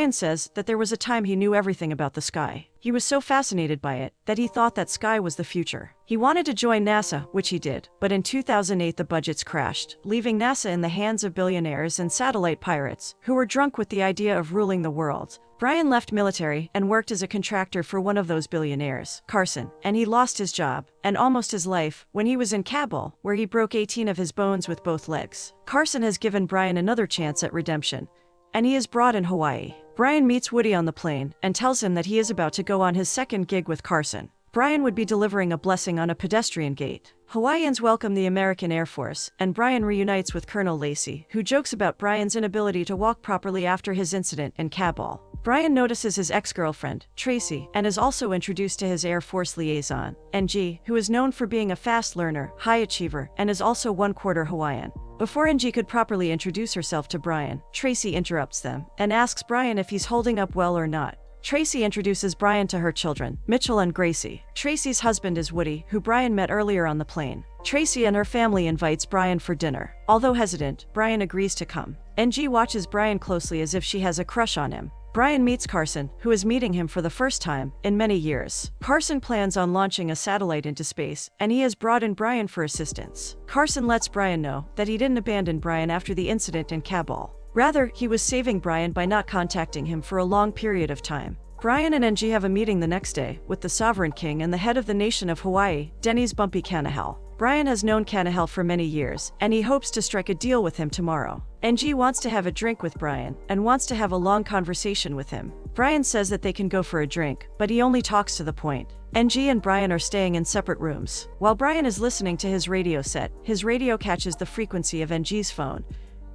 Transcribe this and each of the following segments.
Brian says that there was a time he knew everything about the sky. He was so fascinated by it that he thought that sky was the future. He wanted to join NASA, which he did, but in 2008 the budgets crashed, leaving NASA in the hands of billionaires and satellite pirates, who were drunk with the idea of ruling the world. Brian left military and worked as a contractor for one of those billionaires, Carson, and he lost his job, and almost his life, when he was in Kabul, where he broke 18 of his bones with both legs. Carson has given Brian another chance at redemption, and he is brought in Hawaii. Brian meets Woody on the plane and tells him that he is about to go on his second gig with Carson. Brian would be delivering a blessing on a pedestrian gate. Hawaiians welcome the American Air Force, and Brian reunites with Colonel Lacey, who jokes about Brian's inability to walk properly after his incident in Kabul. Brian notices his ex-girlfriend, Tracy, and is also introduced to his Air Force liaison, NG, who is known for being a fast learner, high achiever, and is also one-quarter Hawaiian. Before NG could properly introduce herself to Brian, Tracy interrupts them and asks Brian if he's holding up well or not. Tracy introduces Brian to her children, Mitchell and Gracie. Tracy's husband is Woody, who Brian met earlier on the plane. Tracy and her family invites Brian for dinner. Although hesitant, Brian agrees to come. NG watches Brian closely as if she has a crush on him. Brian meets Carson, who is meeting him for the first time in many years. Carson plans on launching a satellite into space, and he has brought in Brian for assistance. Carson lets Brian know that he didn't abandon Brian after the incident in Kabul. Rather, he was saving Brian by not contacting him for a long period of time. Brian and NG have a meeting the next day with the Sovereign King and the head of the nation of Hawaii, Denny's Bumpy Kanahel. Brian has known Kanahel for many years, and he hopes to strike a deal with him tomorrow. NG wants to have a drink with Brian, and wants to have a long conversation with him. Brian says that they can go for a drink, but he only talks to the point. NG and Brian are staying in separate rooms. While Brian is listening to his radio set, his radio catches the frequency of NG's phone,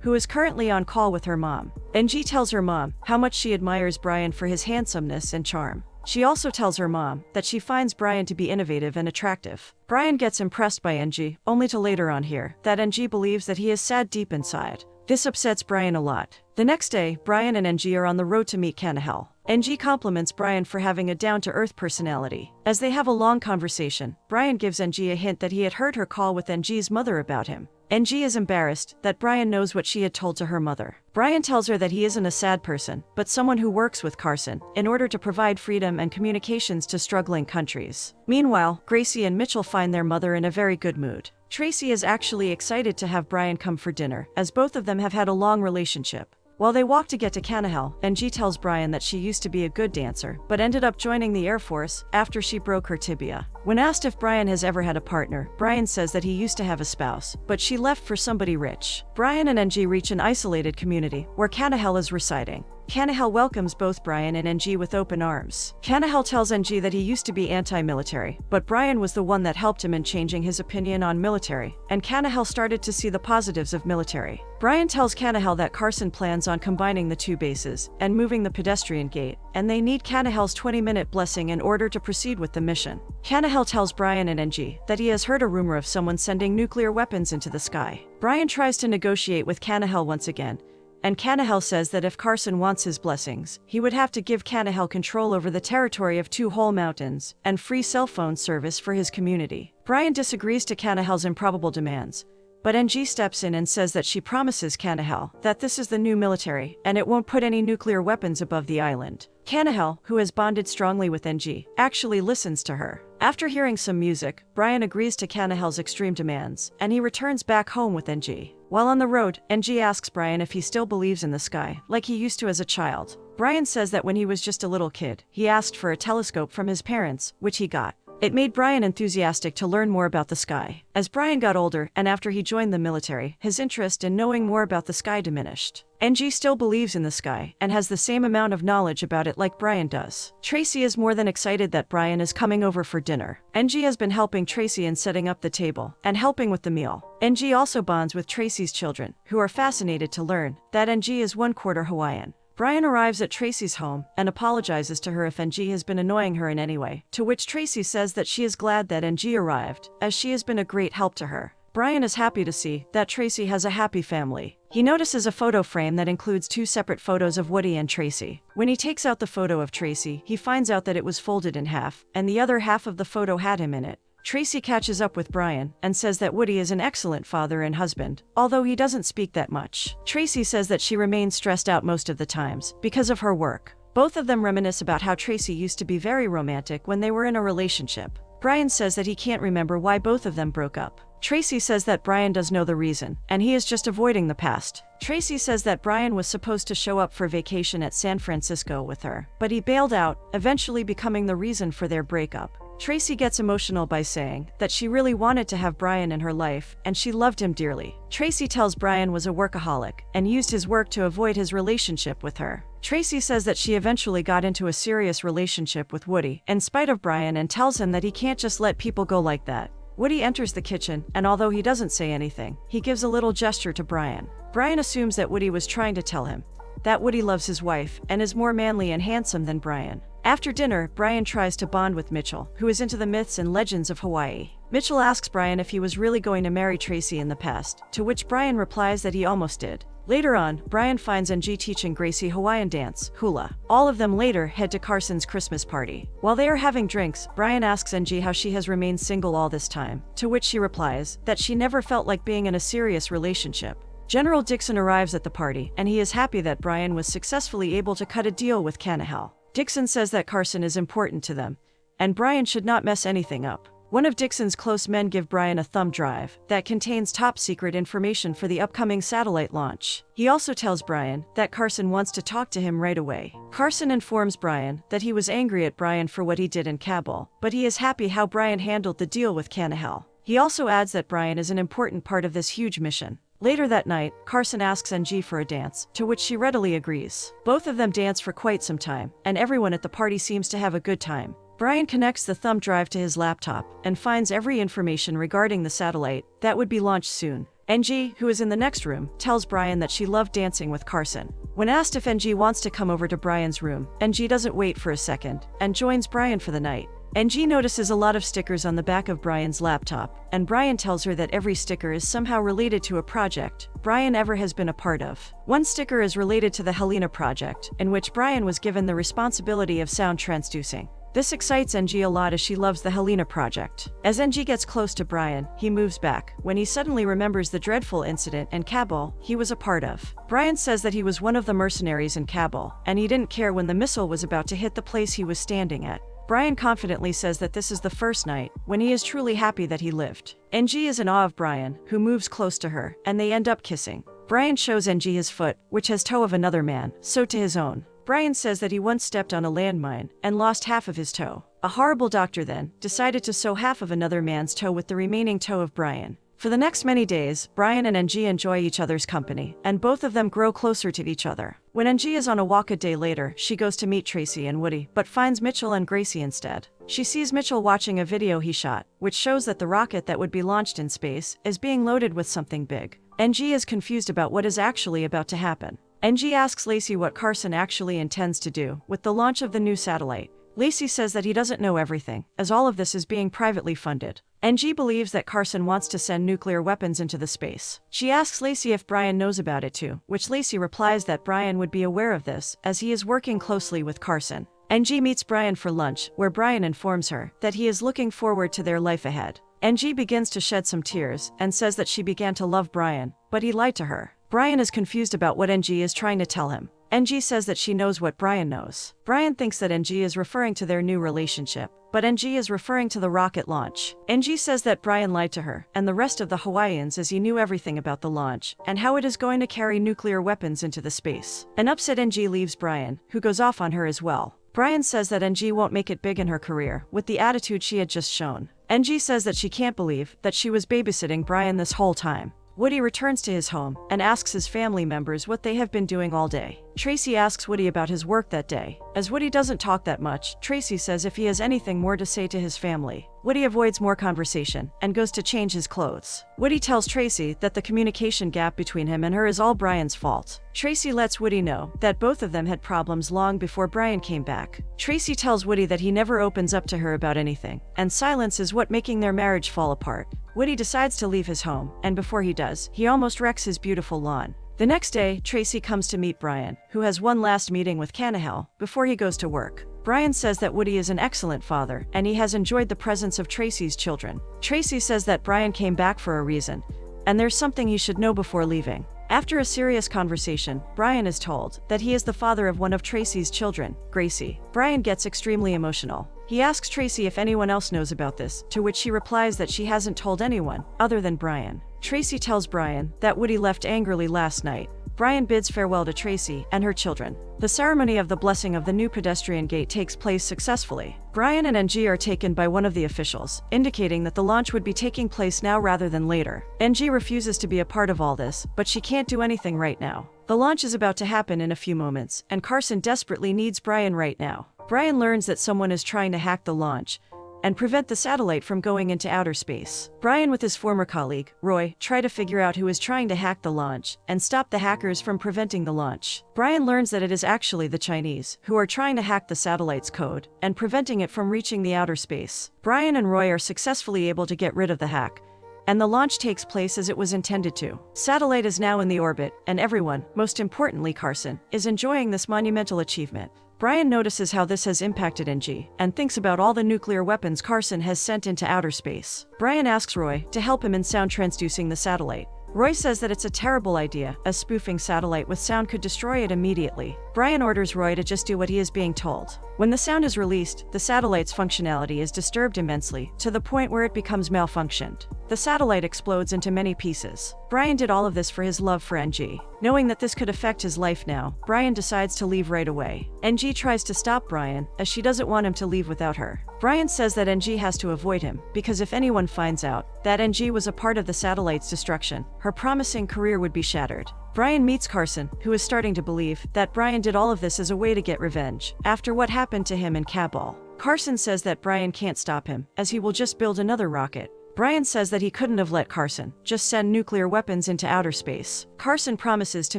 who is currently on call with her mom. NG tells her mom how much she admires Brian for his handsomeness and charm. She also tells her mom that she finds Brian to be innovative and attractive. Brian gets impressed by NG, only to later on hear that NG believes that he is sad deep inside. This upsets Brian a lot. The next day, Brian and NG are on the road to meet Kanahel. NG compliments Brian for having a down-to-earth personality. As they have a long conversation, Brian gives NG a hint that he had heard her call with NG's mother about him. NG is embarrassed that Brian knows what she had told to her mother. Brian tells her that he isn't a sad person, but someone who works with Carson in order to provide freedom and communications to struggling countries. Meanwhile, Gracie and Mitchell find their mother in a very good mood. Tracy is actually excited to have Brian come for dinner, as both of them have had a long relationship. While they walk to get to Kanahel, NG tells Brian that she used to be a good dancer, but ended up joining the Air Force after she broke her tibia. When asked if Brian has ever had a partner, Brian says that he used to have a spouse, but she left for somebody rich. Brian and NG reach an isolated community, where Kanahel is residing. Kanahel welcomes both Brian and NG with open arms. Kanahel tells NG that he used to be anti-military, but Brian was the one that helped him in changing his opinion on military, and Kanahel started to see the positives of military. Brian tells Kanahel that Carson plans on combining the two bases and moving the pedestrian gate, and they need Kanahel's 20-minute blessing in order to proceed with the mission. Kanahel tells Brian and NG that he has heard a rumor of someone sending nuclear weapons into the sky. Brian tries to negotiate with Kanahel once again, and Kanahel says that if Carson wants his blessings, he would have to give Kanahel control over the territory of 2 whole mountains and free cell phone service for his community. Brian disagrees to Kanahel's improbable demands, but NG steps in and says that she promises Kanahel that this is the new military and it won't put any nuclear weapons above the island. Kanahel, who has bonded strongly with NG, actually listens to her. After hearing some music, Brian agrees to Kanahel's extreme demands, and he returns back home with NG. While on the road, NG asks Brian if he still believes in the sky, like he used to as a child. Brian says that when he was just a little kid, he asked for a telescope from his parents, which he got. It made Brian enthusiastic to learn more about the sky. As Brian got older and after he joined the military, his interest in knowing more about the sky diminished. NG still believes in the sky and has the same amount of knowledge about it like Brian does. Tracy is more than excited that Brian is coming over for dinner. NG has been helping Tracy in setting up the table and helping with the meal. NG also bonds with Tracy's children, who are fascinated to learn that NG is 1/4 Hawaiian. Brian arrives at Tracy's home and apologizes to her if NG has been annoying her in any way, to which Tracy says that she is glad that NG arrived, as she has been a great help to her. Brian is happy to see that Tracy has a happy family. He notices a photo frame that includes 2 separate photos of Woody and Tracy. When he takes out the photo of Tracy, he finds out that it was folded in half, and the other half of the photo had him in it. Tracy catches up with Brian and says that Woody is an excellent father and husband, although he doesn't speak that much. Tracy says that she remains stressed out most of the times because of her work. Both of them reminisce about how Tracy used to be very romantic when they were in a relationship. Brian says that he can't remember why both of them broke up. Tracy says that Brian does know the reason, and he is just avoiding the past. Tracy says that Brian was supposed to show up for vacation at San Francisco with her, but he bailed out, eventually becoming the reason for their breakup. Tracy gets emotional by saying that she really wanted to have Brian in her life and she loved him dearly. Tracy tells Brian was a workaholic and used his work to avoid his relationship with her. Tracy says that she eventually got into a serious relationship with Woody in spite of Brian and tells him that he can't just let people go like that. Woody enters the kitchen, and although he doesn't say anything, he gives a little gesture to Brian. Brian assumes that Woody was trying to tell him that Woody loves his wife and is more manly and handsome than Brian. After dinner, Brian tries to bond with Mitchell, who is into the myths and legends of Hawaii. Mitchell asks Brian if he was really going to marry Tracy in the past, to which Brian replies that he almost did. Later on, Brian finds NG teaching Gracie Hawaiian dance, hula. All of them later head to Carson's Christmas party. While they are having drinks, Brian asks NG how she has remained single all this time, to which she replies that she never felt like being in a serious relationship. General Dixon arrives at the party, and he is happy that Brian was successfully able to cut a deal with Kanahau. Dixon says that Carson is important to them, and Brian should not mess anything up. One of Dixon's close men give Brian a thumb drive that contains top-secret information for the upcoming satellite launch. He also tells Brian that Carson wants to talk to him right away. Carson informs Brian that he was angry at Brian for what he did in Kabul, but he is happy how Brian handled the deal with Kanahau. He also adds that Brian is an important part of this huge mission. Later that night, Carson asks NG for a dance, to which she readily agrees. Both of them dance for quite some time, and everyone at the party seems to have a good time. Brian connects the thumb drive to his laptop and finds every information regarding the satellite that would be launched soon. NG, who is in the next room, tells Brian that she loved dancing with Carson. When asked if NG wants to come over to Brian's room, NG doesn't wait for a second and joins Brian for the night. NG notices a lot of stickers on the back of Brian's laptop, and Brian tells her that every sticker is somehow related to a project Brian ever has been a part of. One sticker is related to the Helena project, in which Brian was given the responsibility of sound transducing. This excites NG a lot as she loves the Helena project. As NG gets close to Brian, he moves back, when he suddenly remembers the dreadful incident in Kabul he was a part of. Brian says that he was one of the mercenaries in Kabul, and he didn't care when the missile was about to hit the place he was standing at. Brian confidently says that this is the first night when he is truly happy that he lived. NG is in awe of Brian, who moves close to her, and they end up kissing. Brian shows NG his foot, which has toe of another man, so to his own. Brian says that he once stepped on a landmine and lost half of his toe. A horrible doctor then decided to sew half of another man's toe with the remaining toe of Brian. For the next many days, Brian and NG enjoy each other's company, and both of them grow closer to each other. When NG is on a walk a day later, she goes to meet Tracy and Woody, but finds Mitchell and Gracie instead. She sees Mitchell watching a video he shot, which shows that the rocket that would be launched in space is being loaded with something big. NG is confused about what is actually about to happen. NG asks Lacey what Carson actually intends to do with the launch of the new satellite. Lacey says that he doesn't know everything, as all of this is being privately funded. NG believes that Carson wants to send nuclear weapons into the space. She asks Lacey if Brian knows about it too, which Lacey replies that Brian would be aware of this, as he is working closely with Carson. NG meets Brian for lunch, where Brian informs her that he is looking forward to their life ahead. NG begins to shed some tears and says that she began to love Brian, but he lied to her. Brian is confused about what NG is trying to tell him. NG says that she knows what Brian knows. Brian thinks that NG is referring to their new relationship, but NG is referring to the rocket launch. NG says that Brian lied to her and the rest of the Hawaiians as he knew everything about the launch and how it is going to carry nuclear weapons into the space. An upset NG leaves Brian, who goes off on her as well. Brian says that NG won't make it big in her career with the attitude she had just shown. NG says that she can't believe that she was babysitting Brian this whole time. Woody returns to his home and asks his family members what they have been doing all day. Tracy asks Woody about his work that day. As Woody doesn't talk that much, Tracy says if he has anything more to say to his family. Woody avoids more conversation and goes to change his clothes. Woody tells Tracy that the communication gap between him and her is all Brian's fault. Tracy lets Woody know that both of them had problems long before Brian came back. Tracy tells Woody that he never opens up to her about anything, and silence is what making their marriage fall apart. Woody decides to leave his home, and before he does, he almost wrecks his beautiful lawn. The next day, Tracy comes to meet Brian, who has one last meeting with Cannahel before he goes to work. Brian says that Woody is an excellent father, and he has enjoyed the presence of Tracy's children. Tracy says that Brian came back for a reason, and there's something you should know before leaving. After a serious conversation, Brian is told that he is the father of one of Tracy's children, Gracie. Brian gets extremely emotional. He asks Tracy if anyone else knows about this, to which she replies that she hasn't told anyone, other than Brian. Tracy tells Brian that Woody left angrily last night. Brian bids farewell to Tracy and her children. The ceremony of the blessing of the new pedestrian gate takes place successfully. Brian and NG are taken by one of the officials, indicating that the launch would be taking place now rather than later. NG refuses to be a part of all this, but she can't do anything right now. The launch is about to happen in a few moments, and Carson desperately needs Brian right now. Brian learns that someone is trying to hack the launch and prevent the satellite from going into outer space. Brian with his former colleague, Roy, try to figure out who is trying to hack the launch and stop the hackers from preventing the launch. Brian learns that it is actually the Chinese who are trying to hack the satellite's code and preventing it from reaching the outer space. Brian and Roy are successfully able to get rid of the hack, and the launch takes place as it was intended to. Satellite is now in the orbit, and everyone, most importantly Carson, is enjoying this monumental achievement. Brian notices how this has impacted NG, and thinks about all the nuclear weapons Carson has sent into outer space. Brian asks Roy to help him in sound transducing the satellite. Roy says that it's a terrible idea, as spoofing satellite with sound could destroy it immediately. Brian orders Roy to just do what he is being told. When the sound is released, the satellite's functionality is disturbed immensely, to the point where it becomes malfunctioned. The satellite explodes into many pieces. Brian did all of this for his love for NG. Knowing that this could affect his life now, Brian decides to leave right away. NG tries to stop Brian, as she doesn't want him to leave without her. Brian says that NG has to avoid him, because if anyone finds out that NG was a part of the satellite's destruction, her promising career would be shattered. Brian meets Carson, who is starting to believe that Brian did all of this as a way to get revenge after what happened to him in Kabul. Carson says that Brian can't stop him, as he will just build another rocket. Brian says that he couldn't have let Carson just send nuclear weapons into outer space. Carson promises to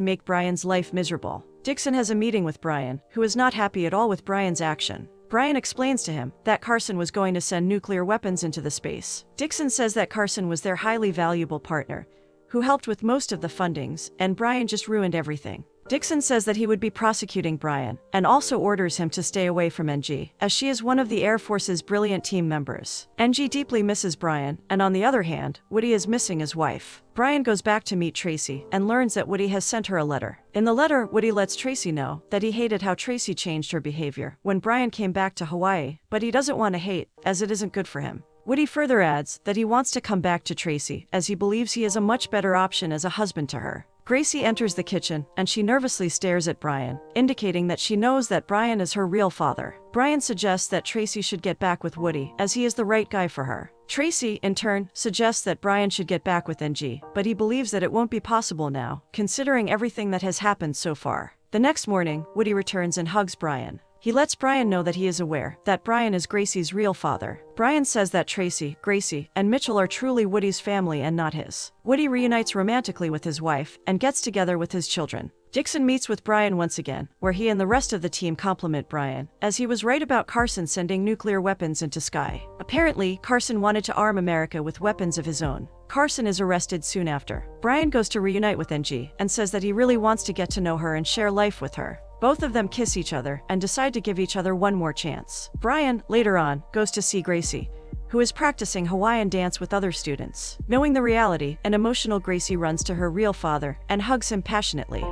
make Brian's life miserable. Dixon has a meeting with Brian, who is not happy at all with Brian's action. Brian explains to him that Carson was going to send nuclear weapons into the space. Dixon says that Carson was their highly valuable partner, who helped with most of the fundings, and Brian just ruined everything. Dixon says that he would be prosecuting Brian, and also orders him to stay away from NG, as she is one of the Air Force's brilliant team members. NG deeply misses Brian, and on the other hand, Woody is missing his wife. Brian goes back to meet Tracy, and learns that Woody has sent her a letter. In the letter, Woody lets Tracy know that he hated how Tracy changed her behavior when Brian came back to Hawaii, but he doesn't want to hate, as it isn't good for him. Woody further adds that he wants to come back to Tracy, as he believes he is a much better option as a husband to her. Gracie enters the kitchen, and she nervously stares at Brian, indicating that she knows that Brian is her real father. Brian suggests that Tracy should get back with Woody, as he is the right guy for her. Tracy, in turn, suggests that Brian should get back with NG, but he believes that it won't be possible now, considering everything that has happened so far. The next morning, Woody returns and hugs Brian. He lets Brian know that he is aware that Brian is Gracie's real father. Brian says that Tracy, Gracie, and Mitchell are truly Woody's family and not his. Woody reunites romantically with his wife and gets together with his children. Dixon meets with Brian once again, where he and the rest of the team compliment Brian, as he was right about Carson sending nuclear weapons into Sky. Apparently, Carson wanted to arm America with weapons of his own. Carson is arrested soon after. Brian goes to reunite with NG and says that he really wants to get to know her and share life with her. Both of them kiss each other and decide to give each other one more chance. Brian, later on, goes to see Gracie, who is practicing Hawaiian dance with other students. Knowing the reality, an emotional Gracie runs to her real father and hugs him passionately.